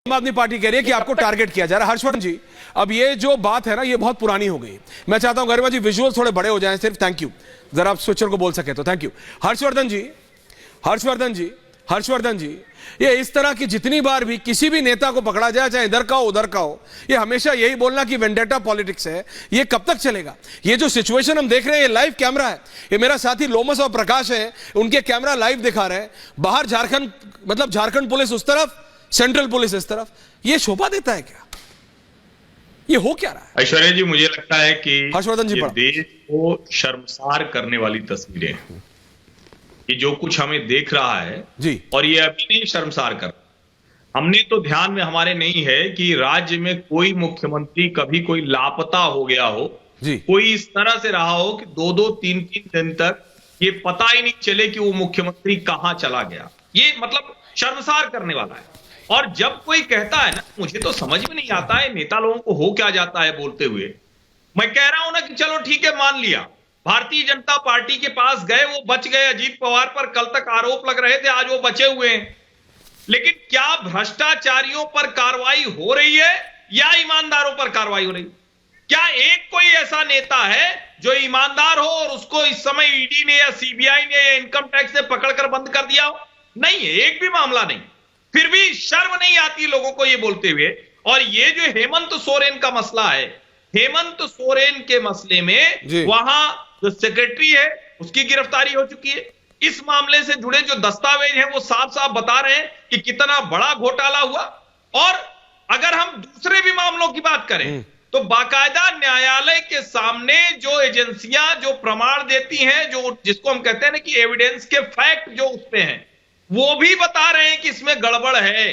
आम आदमी पार्टी कह रही है कि आपको टारगेट किया जा रहा है। हर्षवर्धन जी, अब ये जो बात है ना, ये बहुत पुरानी हो गई। मैं चाहता हूं गरिमा जी विजुअल थोड़े बड़े हो जाएं सिर्फ। थैंक यू, जरा आप स्विचर को बोल सके तो थैंक यू। हर्षवर्धन जी, ये इस तरह की जितनी बार भी किसी भी नेता को पकड़ा जाए, चाहे इधर का हो उधर का हो, ये हमेशा यही बोलना कि वेंडेटा पॉलिटिक्स है। ये कब तक चलेगा? ये जो सिचुएशन हम देख रहे हैं, ये लाइव कैमरा है। ये मेरा साथी लोमस और प्रकाश है, उनके कैमरा लाइव दिखा रहे हैं। बाहर झारखंड, मतलब झारखंड पुलिस उस तरफ, सेंट्रल पुलिस इस तरफ। ये शोभा देता है क्या? ये हो क्या रहा है? ऐश्वर्या जी, मुझे लगता है कि हर्षवर्धन जी, ये देश को शर्मसार करने वाली तस्वीरें हैं। ये जो कुछ हमें देख रहा है जी, और ये अभी नहीं शर्मसार कर, हमने तो ध्यान में हमारे नहीं है कि राज्य में कोई मुख्यमंत्री कभी कोई लापता हो गया हो जी, कोई इस तरह से रहा हो कि 2-2, 3-3 दिन तक ये पता ही नहीं चले कि वो मुख्यमंत्री कहां चला गया। ये मतलब शर्मसार करने वाला है। और जब कोई कहता है ना, मुझे तो समझ में नहीं आता है नेता लोगों को हो क्या जाता है बोलते हुए। मैं कह रहा हूं ना कि चलो ठीक है, मान लिया भारतीय जनता पार्टी के पास गए, वो बच गए। अजीत पवार पर कल तक आरोप लग रहे थे, आज वो बचे हुए हैं। लेकिन क्या भ्रष्टाचारियों पर कार्रवाई हो रही है या ईमानदारों पर कार्रवाई हो रही है? क्या एक कोई ऐसा नेता है जो ईमानदार हो और उसको इस समय ईडी ने या सीबीआई ने या इनकम टैक्स ने पकड़कर बंद कर दिया हो? नहीं है, एक भी मामला नहीं। फिर भी शर्म नहीं आती लोगों को ये बोलते हुए। और ये जो हेमंत सोरेन का मसला है, हेमंत सोरेन के मसले में वहां जो सेक्रेटरी है उसकी गिरफ्तारी हो चुकी है। इस मामले से जुड़े जो दस्तावेज हैं वो साफ साफ बता रहे हैं कि कितना बड़ा घोटाला हुआ। और अगर हम दूसरे भी मामलों की बात करें तो बाकायदा न्यायालय के सामने जो एजेंसियां जो प्रमाण देती हैं, जो जिसको हम कहते हैं ना कि एविडेंस के फैक्ट जो उसमें हैं, वो भी बता रहे हैं कि इसमें गड़बड़ है।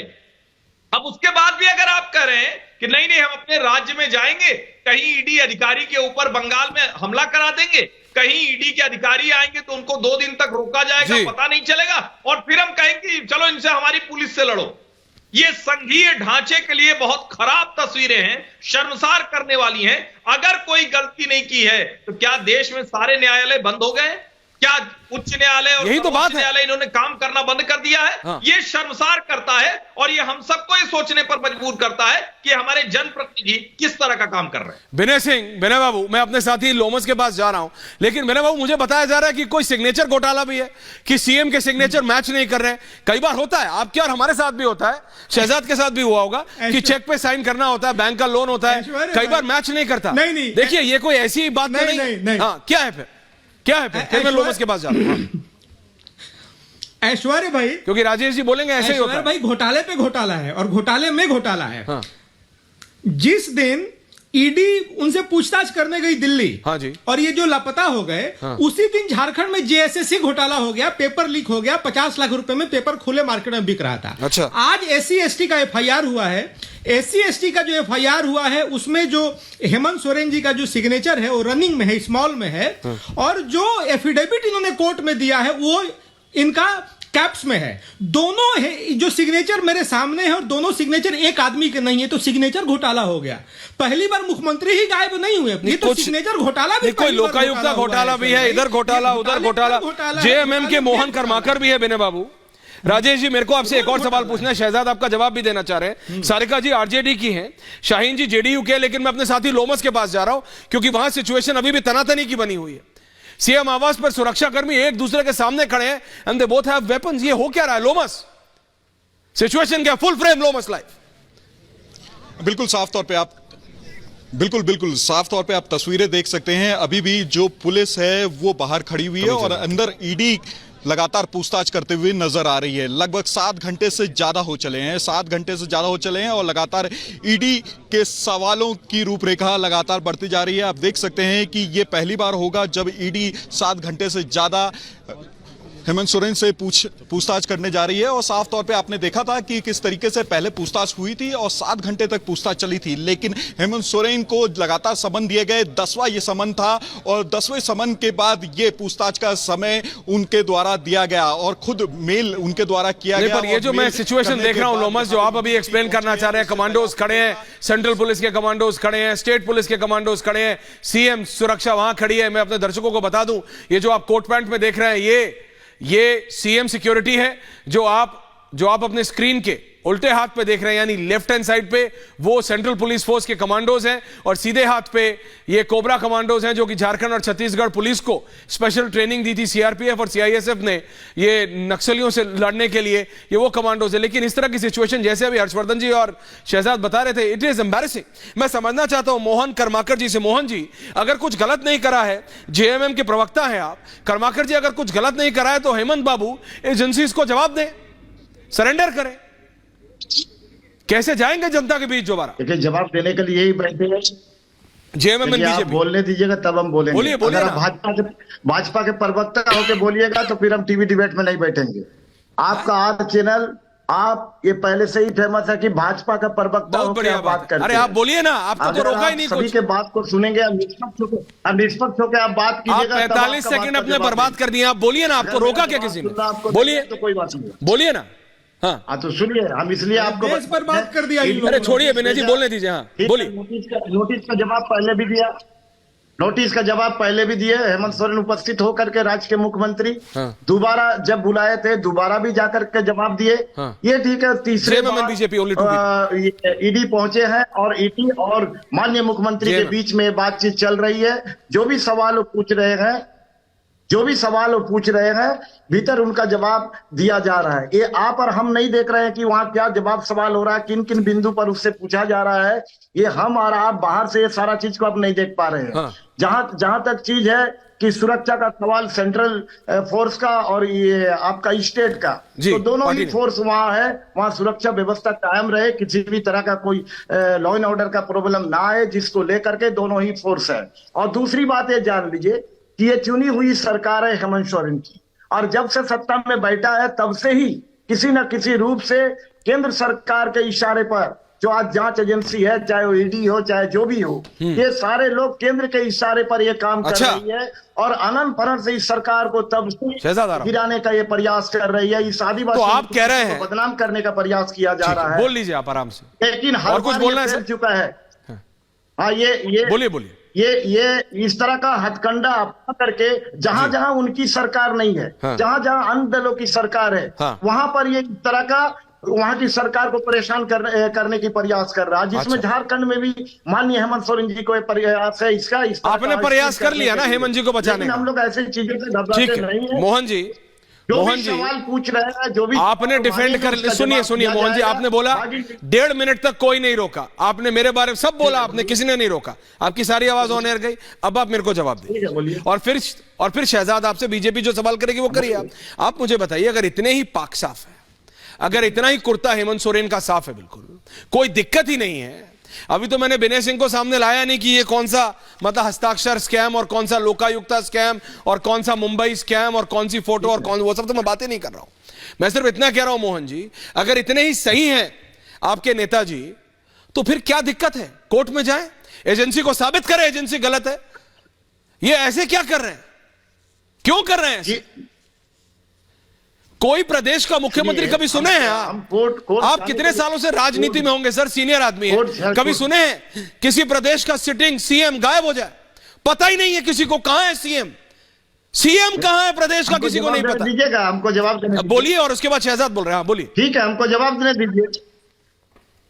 अब उसके बाद भी अगर आप कह रहे हैं कि नहीं नहीं हम अपने राज्य में जाएंगे, कहीं ईडी अधिकारी के ऊपर बंगाल में हमला करा देंगे, कहीं ईडी के अधिकारी आएंगे तो उनको 2 दिन तक रोका जाएगा, पता नहीं चलेगा, और फिर हम कहेंगे चलो इनसे हमारी पुलिस से लड़ो। ये संघीय ढांचे के लिए बहुत खराब तस्वीरें हैं, शर्मसार करने वाली हैं। अगर कोई गलती नहीं की है तो क्या देश में सारे न्यायालय बंद हो गए? क्या उच्च न्यायालय और सर्वोच्च न्यायालय इन्होंने काम करना बंद कर दिया है? हाँ। ये शर्मसार करता है और ये हम सबको ये सोचने पर मजबूर करता है कि हमारे जनप्रतिनिधि किस तरह का काम कर रहे हैं। विनय बाबू, मैं अपने साथी लोमस के पास जा रहा हूं, लेकिन विनय बाबू मुझे बताया जा रहा है कि कोई सिग्नेचर घोटाला भी है, कि सीएम के सिग्नेचर मैच नहीं कर रहे हैं। कई बार होता है, आपके और हमारे साथ भी होता है, शहजाद के साथ भी हुआ होगा कि चेक पे साइन करना होता है, बैंक का लोन होता है, कई बार मैच नहीं करता। देखिए ये कोई ऐसी बात नहीं। हाँ, क्या है फिर? फिर मैं लोमस के पास जा रहा हूं। ऐश्वर्य भाई, क्योंकि राजेश जी बोलेंगे ऐसे ही होता है। भाई घोटाले पे घोटाला है और घोटाले में घोटाला है। हाँ। जिस दिन ईडी उनसे पूछताछ करने गई दिल्ली, हाँ जी, और ये जो लापता हो गए, हाँ, उसी दिन झारखंड में जेएसएससी घोटाला हो गया, पेपर लीक हो गया, 50 लाख रुपए में पेपर खुले मार्केट में बिक रहा था। अच्छा। आज एससी एसटी का एफआईआर हुआ है। एससी एसटी का जो एफआईआर हुआ है उसमें जो हेमंत सोरेन जी का जो सिग्नेचर है वो रनिंग में है, स्मॉल में है, और जो एफिडेविट इन्होंने कोर्ट में दिया है वो इनका कैप्स में है। दोनों है, जो सिग्नेचर मेरे सामने है और दोनों सिग्नेचर एक आदमी के नहीं है, तो सिग्नेचर घोटाला हो गया। पहली बार मुख्यमंत्री ही गायब नहीं हुए, ये तो सिग्नेचर घोटाला भी, कोई लोकायुक्त का घोटाला भी है, इधर घोटाला उधर घोटाला, जेएमएम के मोहन कर्माकर भी है। विनय बाबू, राजेश जी, मेरे को आपसे एक और सवाल पूछना है, शहजाद आपका जवाब भी देना चाह रहे हैं। सारिका जी आरजेडी की हैं, शाहीन जी जेडीयू के, लेकिन मैं अपने साथी लोमस के पास जा रहा हूं क्योंकि वहां सिचुएशन अभी भी तनातनी की बनी हुई है। सीएम आवास पर सुरक्षा कर्मी एक दूसरे के सामने खड़े हैं, and they both have weapons. ये हो क्या रहा है लोमस? सिचुएशन क्या? Full frame Lomash live. बिल्कुल साफ तौर पे साफ तौर पे आप तस्वीरें देख सकते हैं। अभी भी जो पुलिस है वो बाहर खड़ी हुई है और अंदर ईडी लगातार पूछताछ करते हुए नजर आ रही है। लगभग 7 घंटे से ज्यादा हो चले हैं और लगातार ईडी के सवालों की रूपरेखा लगातार बढ़ती जा रही है। आप देख सकते हैं कि ये पहली बार होगा जब ईडी 7 घंटे से ज्यादा हेमंत सोरेन से पूछताछ करने जा रही है। और साफ तौर पे आपने देखा था कि किस तरीके से पहले पूछताछ हुई थी और 7 घंटे तक पूछताछ चली थी, लेकिन हेमंत सोरेन को लगातार समन दिए गए। 10वां ये समन था और 10वें समन के बाद ये पूछताछ का समय उनके द्वारा दिया गया और खुद मेल उनके द्वारा किया गया। पर ये जो मैं सिचुएशन देख रहा हूं लोमस, जो आप अभी एक्सप्लेन करना चाह रहे हैं, कमांडोज खड़े हैं, सेंट्रल पुलिस के कमांडोज खड़े हैं, स्टेट पुलिस के कमांडोज खड़े हैं, सीएम सुरक्षा वहां खड़ी है। मैं अपने दर्शकों को बता दूं, ये जो आप कोट पैंट में देख रहे हैं, ये सीएम सिक्योरिटी है जो आप अपने स्क्रीन के उल्टे हाथ पे देख रहे हैं, यानी लेफ्ट हैंड साइड पे वो सेंट्रल पुलिस फोर्स के कमांडोज हैं और सीधे हाथ पे ये कोबरा कमांडोज हैं जो कि झारखंड और छत्तीसगढ़ पुलिस को स्पेशल ट्रेनिंग दी थी सीआरपीएफ और सीआईएसएफ ने ये नक्सलियों से लड़ने के लिए, ये वो कमांडोज है। लेकिन इस तरह की सिचुएशन जैसे अभी हर्षवर्धन जी और शहजाद बता रहे थे, इट इज एम्बैरेसिंग। मैं समझना चाहता हूं मोहन कर्माकर जी से, मोहन जी अगर कुछ गलत नहीं करा है, जेएमएम के प्रवक्ता हैं आप, कर्माकर जी अगर कुछ गलत नहीं करा है तो हेमंत बाबू एजेंसीज को जवाब दें, सरेंडर करें। कैसे जाएंगे जनता के बीच दोबारा? देखिए, जवाब देने के लिए ही बैठे हैं। जेएमएम एंड आप बीजेपी बोलने दीजिएगा तब हम बोलेंगे। बोलिए, बोलिए अगर ना। आप भाजपा के प्रवक्ता होकर बोलिएगा तो फिर हम टीवी डिबेट में नहीं बैठेंगे। आपका आर चैनल, आप ये पहले से ही फेमस है कि भाजपा का प्रवक्ता बहुत होकर बढ़िया आप बात बात करते अरे हैं। आप बोलिए ना, आपको तो अगर रोका ही आप नहीं सभी कुछ। के बात को सुनेंगे, आप निष्पक्ष होकर आप बात आप कीजिएगा। तब 45 आपका सेकंड बात का अपने जवाब बर्बाद कर दिए, आप बोलिए ना, आपको अगर रोका मेरा क्या जवाब किसी ने? सुनना आपको बोलिए, नहीं है तो कोई बात नहीं। बोलिए ना। हाँ हाँ तो सुनिए, हम इसलिए आपको देश बर्बाद कर दिया इन लोगों अरे ने। छोड़िए विनय जी, बोलने दीजिए। हाँ ठीक है, बोलिए। नोटिस का जवाब पहले भी दिया, नोटिस का जवाब पहले भी दिए। हेमंत सोरेन उपस्थित होकर के राज्य के मुख्यमंत्री हाँ। दोबारा जब बुलाए थे, दोबारा भी जाकर के जवाब दिए। हाँ। ये ठीक है। तीसरे JMM and BJP only two ED पहुंचे हैं और ईडी और माननीय मुख्यमंत्री के JMM बीच में बातचीत चल रही है। जो भी सवाल वो पूछ रहे हैं, भीतर उनका जवाब दिया जा रहा है। ये आप और हम नहीं देख रहे हैं कि वहां क्या जवाब सवाल हो रहा है, किन किन बिंदु पर उससे पूछा जा रहा है। ये हम और आप बाहर से ये सारा चीज को अब नहीं देख पा रहे हैं। हाँ। जहां तक चीज है कि सुरक्षा का सवाल सेंट्रल फोर्स का और ये आपका स्टेट का, जी, तो दोनों ही पार्टी ने। फोर्स वहां है, वहां सुरक्षा व्यवस्था कायम रहे, किसी भी तरह का कोई लॉ एंड ऑर्डर का प्रॉब्लम ना आए, जिसको लेकर के दोनों ही फोर्स है। और दूसरी बात ये जान लीजिए कि ये चुनी हुई सरकार है हेमंत सोरेन की, और जब से सत्ता में बैठा है तब से ही किसी न किसी रूप से केंद्र सरकार के इशारे पर, जो आज जांच एजेंसी है, चाहे वो ईडी हो चाहे जो भी हो, ये सारे लोग केंद्र के इशारे पर ये काम कर अच्छा। रही है और अनंत फरन से इस सरकार को तब से शहजाद आराम। गिराने का ये प्रयास कर रही है। इस आदिवासी तो आप कह रहे हैं- को बदनाम करने का प्रयास किया जा ठीक रहा है, है। बोल लीजिए आप आराम से। लेकिन हर और कुछ बार बोलना ये है फैल सर? चुका है। हाँ, ये बोलिए। ये इस तरह का हथकंडा अपना करके जहां उनकी सरकार नहीं है, हाँ। जहां अन्य दलों की सरकार है, हाँ। वहां पर ये इस तरह का वहां की सरकार को परेशान करने की प्रयास कर रहा है, जिसमें अच्छा। झारखंड में भी माननीय हेमंत सोरेन जी को ये प्रयास है इसका। इस तरह आपने का प्रयास कर करने लिया के ना लिए। हेमंत जी को बचाने लेकिन का। हम लोग ऐसी चीजों से घबराते ठीक नहीं है है। मोहन जी, जो मोहन भी जी सवाल पूछ रहे हैं, जो भी आपने डिफेंड कर उसका सुनिए जवाब दिया मोहन जी, जाएगा। आपने बोला बाकी 1.5 मिनट तक कोई नहीं रोका, आपने मेरे बारे में सब बोला, आपने किसी ने नहीं रोका, आपकी सारी आवाज ऑन एयर गई। अब आप मेरे को जवाब ठीक है, बोलिए। दें। और फिर शहजाद आपसे बीजेपी जो सवाल करेगी वो करिए। आप मुझे बताइए, अगर इतने ही पाक साफ है, अगर इतना ही कुर्ता हेमंत सोरेन का साफ है, बिल्कुल कोई दिक्कत ही नहीं है। अभी तो मैंने विनय सिंह को सामने लाया नहीं कि ये कौन सा मतलब हस्ताक्षर स्कैम और कौन सा लोकायुक्ता स्कैम और कौन सा मुंबई स्कैम और कौन सी फोटो और कौन, वो सब तो मैं बातें नहीं कर रहा हूं। मैं सिर्फ इतना कह रहा हूं मोहन जी, अगर इतने ही सही हैं आपके नेताजी, तो फिर क्या दिक्कत है? कोर्ट में जाएं, एजेंसी को साबित करें एजेंसी गलत है। ये ऐसे क्या कर रहे हैं, क्यों कर रहे हैं? कोई प्रदेश का मुख्यमंत्री कभी सुने हैं आप कितने सालों से राजनीति में होंगे सर, सीनियर आदमी है, कभी सुने हैं किसी प्रदेश का सिटिंग सीएम गायब हो जाए? पता ही नहीं है किसी को कहां है सीएम कहां है प्रदेश का, किसी को नहीं पता। दीजिएगा हमको जवाब देने दीजिए। बोलिए, और उसके बाद शहजाद बोल रहे हैं। बोलिए। ठीक है, हमको जवाब देने दीजिए।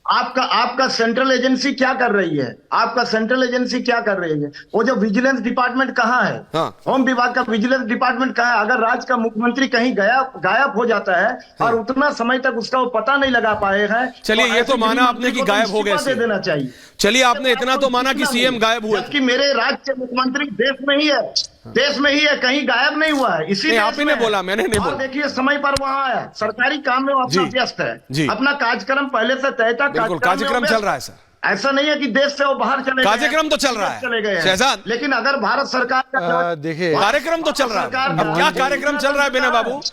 आपका सेंट्रल एजेंसी क्या कर रही है? आपका सेंट्रल एजेंसी क्या कर रही है? वो जो विजिलेंस डिपार्टमेंट कहाँ है? हाँ। होम विभाग का विजिलेंस डिपार्टमेंट कहाँ है? अगर राज्य का मुख्यमंत्री कहीं गायब हो जाता है और उतना समय तक उसका वो पता नहीं लगा पाए हैं, चलिए, ये तो ऐसे माना आपने कि गृह मंत्री को गायब हो गए इस्तीफा दे सीएम। देना चाहिए। चलिए, आपने इतना तो माना कि सीएम गायब हुए थे। जबकि मेरे राज्य के मुख्यमंत्री देश में ही है, कहीं गायब नहीं हुआ है। इसी नहीं, आप ही ने बोला, मैंने नहीं बोला। देखिए, समय पर वहां आया, सरकारी काम में वो अपना जी। व्यस्त है, जी। अपना कार्यक्रम पहले से तय था। बिल्कुल, कार्यक्रम चल रहा है सर। ऐसा नहीं है कि देश से वो बाहर चले गए, कार्यक्रम तो चल रहा है चले गए हैं। शहजाद। लेकिन अगर भारत सरकार का देखिए, कार्यक्रम तो चल रहा है। अब क्या कार्यक्रम चल रहा है बिना बाबू?